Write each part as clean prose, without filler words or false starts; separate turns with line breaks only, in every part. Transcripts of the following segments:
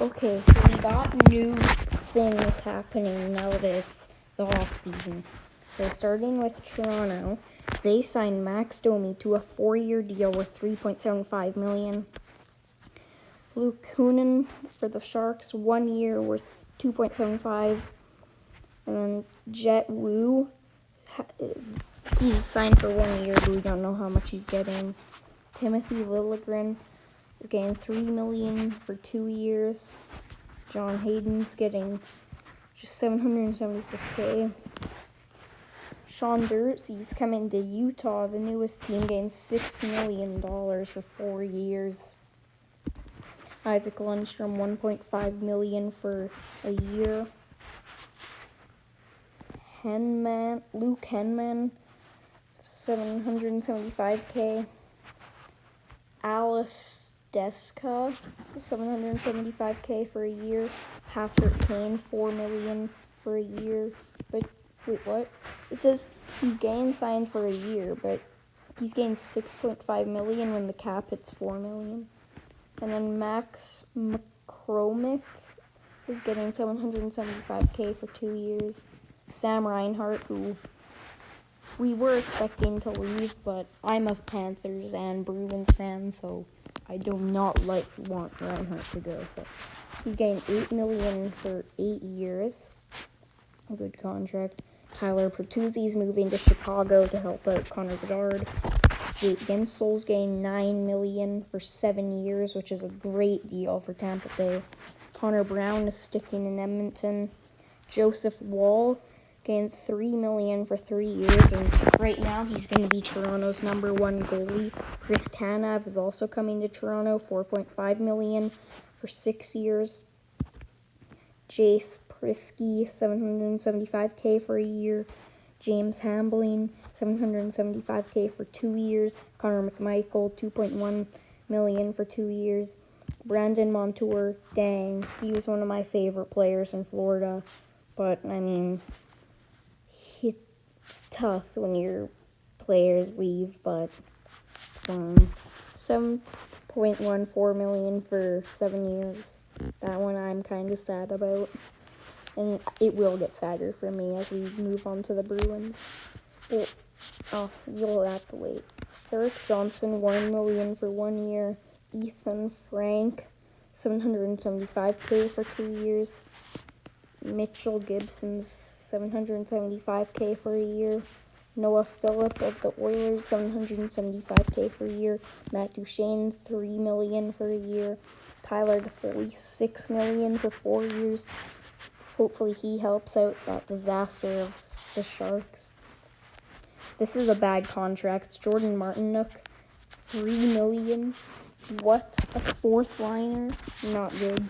Okay, so we got new things happening now that it's the off season. So starting with Toronto, they signed Max Domi to a 4-year deal with $3.75 million. Luke Kunin for the Sharks, 1 year worth $2.75. And then Jet Wu, he's signed for 1 year, but we don't know how much he's getting. Timothy Liljegren is getting $3 million for 2 years. John Hayden's getting just $775K. Sean Durzee's coming to Utah, the newest team, getting $6 million for 4 years. Isaac Lundstrom, $1.5 million for a year. Luke Henman, $775K. Alice Deska, $775K for a year. Patrick Kane, $4 million for a year. But wait, what? It says he's getting signed for a year, but he's getting $6.5 million when the cap hits $4 million. And then Max McCormick is getting $775K for 2 years. Sam Reinhart, who we were expecting to leave, but I'm a Panthers and Bruins fan, so I do not want Reinhart to go. So he's getting $8 million for 8 years. A good contract. Tyler Pertuzzi's moving to Chicago to help out Connor Bedard. Jake Gensel's getting $9 million for 7 years, which is a great deal for Tampa Bay. Connor Brown is sticking in Edmonton. Joseph Wall getting $3 million for 3 years, and right now he's going to be Toronto's #1 goalie. Chris Tanev is also coming to Toronto, $4.5 million for 6 years. Jace Prisky, $775K for a year. James Hambling, $775K for 2 years. Connor McMichael, $2.1 million for 2 years. Brandon Montour, dang, he was one of my favorite players in Florida, but I mean, it's tough when your players leave, but $7.14 million for 7 years. That one I'm kind of sad about. And it will get sadder for me as we move on to the Bruins. You'll have to wait. Eric Johnson, $1 million for 1 year. Ethan Frank, $775K for 2 years. Mitchell Gibson's $775K for a year. Noah Phillip of the Oilers, $775K for a year. Matt Duchene, $3 million for a year. Tyler Toffoli, $6 million for 4 years. Hopefully he helps out that disaster of the Sharks. This is a bad contract. Jordan Martinook, $3 million. What? A 4th liner? Not good.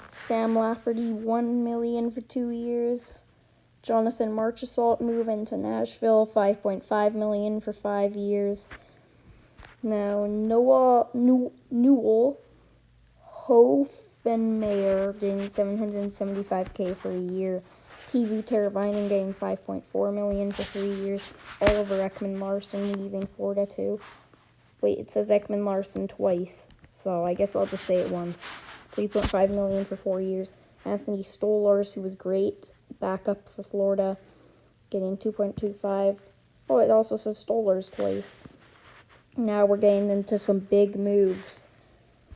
Sam Lafferty, $1 million for 2 years. Jonathan Marchessault moving to Nashville, $5.5 million for 5 years. Now, Noah Newell Hoffenmayer getting $775K for a year. TV Teravainen getting $5.4 million for 3 years. Oliver Ekman-Larsson leaving Florida too. Wait, it says Ekman-Larsson twice, so I guess I'll just say it once. $3.5 million for 4 years. Anthony Stolarz, who was great, backup for Florida, getting $2.25. Oh, it also says Stolarz twice. Now we're getting into some big moves.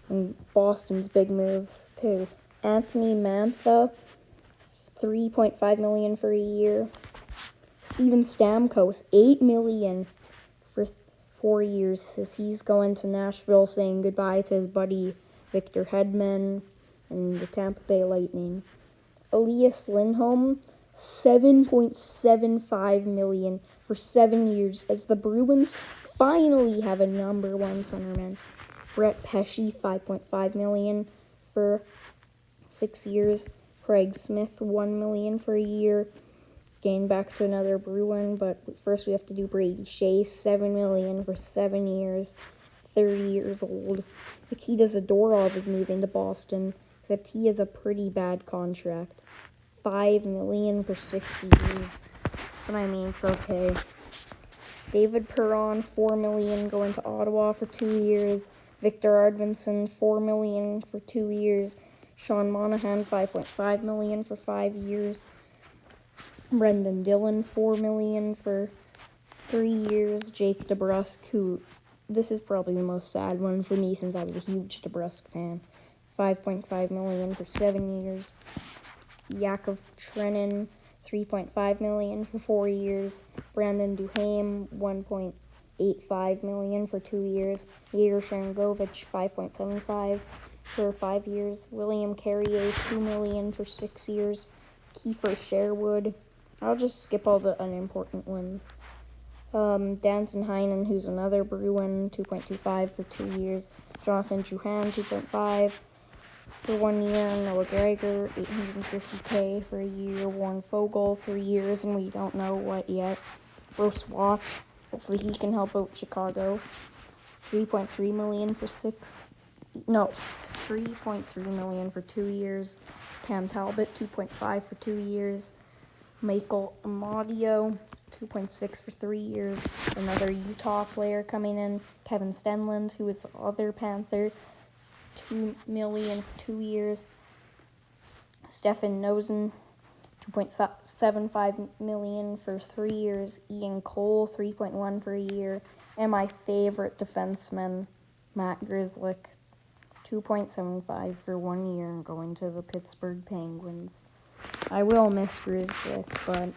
And Boston's big moves, too. Anthony Mantha, $3.5 million for a year. Steven Stamkos, $8 million for 4 years, as he's going to Nashville, saying goodbye to his buddy Victor Hedman and the Tampa Bay Lightning. Elias Lindholm, $7.75 million for 7 years, as the Bruins finally have a #1 centerman. Brett Pesce, $5.5 million for 6 years. Craig Smith, $1 million for a year. Getting back to another Bruin, but first we have to do Brady Shea, $7 million for 7 years. 30 years old. Nikita Zadorov is moving to Boston, except he has a pretty bad contract. $5 million for 6 years. But I mean, it's okay. David Perron, $4 million, going to Ottawa for 2 years. Victor Arvidsson, $4 million for 2 years. Sean Monahan, $5.5 million for 5 years. Brendan Dillon, $4 million for 3 years. Jake DeBrusk, who, this is probably the most sad one for me since I was a huge DeBrusk fan, $5.5 million for 7 years. Yakov Trenin, $3.5 million for 4 years. Brandon Duhaime, $1.85 million for 2 years. Yegor Sharangovich, $5.75 for 5 years. William Carrier, $2 million for 6 years. Kiefer Sherwood, I'll just skip all the unimportant ones. Danton Heinen, who's another Bruin, $2.25 for 2 years. Jonathan Drouin, $2.5 for 1 year. Noah Gregor, $850K for a year. Warren Fogle, 3 years, and we don't know what yet. Bruce Watt, hopefully he can help out Chicago. $3.3 million for 3.3 million for 2 years. Cam Talbot, 2.5 for 2 years. Michael Amadio, 2.6 for 3 years. Another Utah player coming in, Kevin Stenlund, who is the other Panther, $2 million for 2 years. Stefan Noesen, $2.75 million for 3 years. Ian Cole, $3.1 for a year. And my favorite defenseman, Matt Grzelcyk, $2.75 for 1 year and going to the Pittsburgh Penguins. I will miss Grzelcyk, but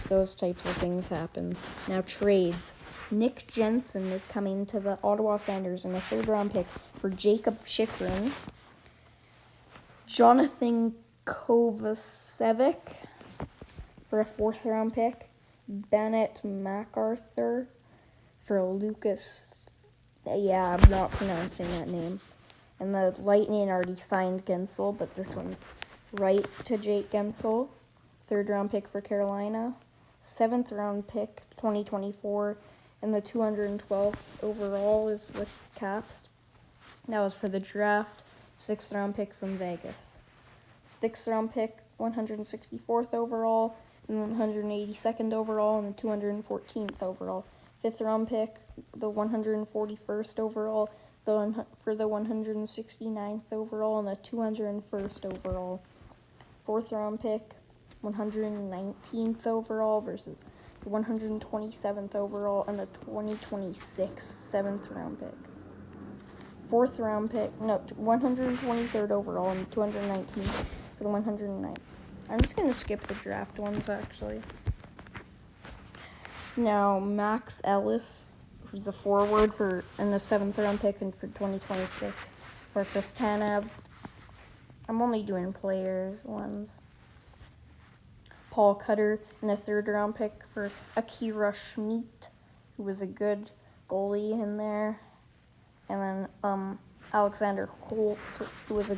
those types of things happen. Now trades. Nick Jensen is coming to the Ottawa Senators in a 3rd-round pick for Jacob Chychrun. Jonathan Kovacevic for a 4th-round pick. Bennett MacArthur for Lucas. Yeah, I'm not pronouncing that name. And the Lightning already signed Gensel, but this one's rights to Jake Gensel. 3rd-round pick for Carolina. 7th-round pick, 2024. And the 212th overall is the Caps. That was for the draft. 6th-round pick from Vegas. 6th-round pick, 164th overall, and 182nd overall, and the 214th overall. 5th-round pick, the 141st overall, for the 169th overall, and the 201st overall. 4th-round pick, 119th overall versus the 127th overall, and the 2026 7th-round pick. 4th-round pick, 123rd overall, and 219th for the 109th. I'm just going to skip the draft ones, actually. Now, Max Ellis, who's a forward and the 7th-round pick and for 2026 for Chris Tanev. I'm only doing players ones. Paul Cutter and a 3rd-round pick for Akira Schmidt, who was a good goalie in there. And then Alexander Holtz, who was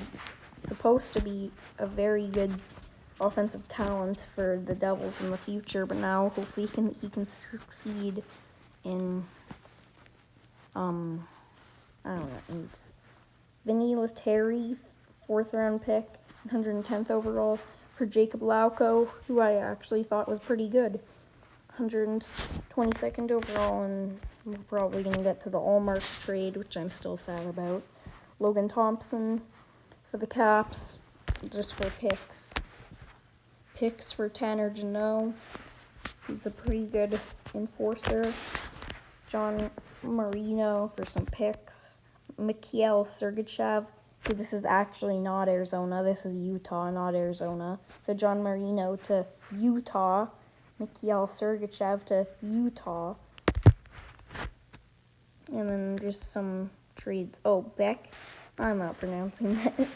supposed to be a very good offensive talent for the Devils in the future, but now hopefully he can succeed in I don't know. Vinny Lettieri, 4th-round pick, 110th overall for Jacob Lauko, who I actually thought was pretty good. 122nd overall, and we're probably going to get to the Allmark trade, which I'm still sad about. Logan Thompson for the Caps, just for picks. Picks for Tanner Jeannot, who's a pretty good enforcer. John Marino for some picks. Mikhail Sergachev, who this is actually not Arizona. This is Utah, not Arizona. So John Marino to Utah. Mikhail Sergachev to Utah. And then just some trades. Oh, Beck. I'm not pronouncing that.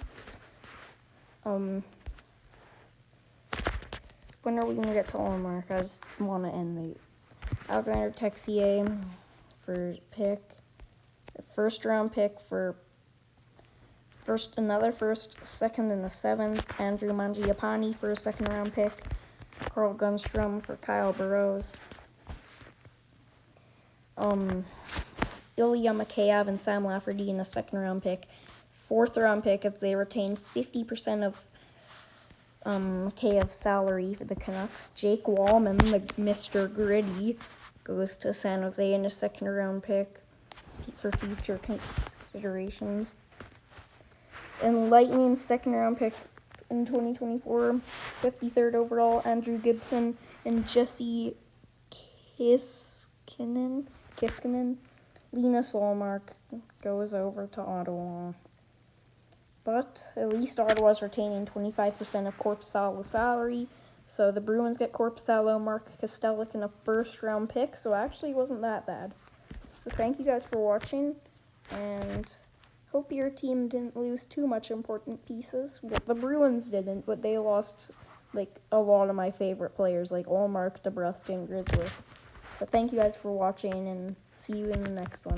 When are we going to get to Allmark? I just want to end these. Alexander Texier for pick. A 1st-round pick for another 1st, 2nd, and a 7th. Andrew Mangiapane for a 2nd-round pick. Carl Gunstrom for Kyle Burrows. Ilya Mikheyev and Sam Lafferty in a 2nd-round pick. 4th-round pick if they retain 50% of Mikheyev's salary for the Canucks. Jake Wallman, the Mr. Gritty, goes to San Jose in a 2nd-round pick for future considerations. And Lightning's second-round pick in 2024, 53rd overall, Andrew Gibson and Jesse Kiskinen. Linus Ullmark goes over to Ottawa. But at least Ottawa's retaining 25% of Korpisalo's salary. So the Bruins get Korpisalo, Mark Kostelik, and a first-round pick. So it actually wasn't that bad. So thank you guys for watching. And hope your team didn't lose too much important pieces. Well, the Bruins didn't, but they lost like a lot of my favorite players, like Ullmark, DeBrusk, and Grizzly. But thank you guys for watching, and see you in the next one.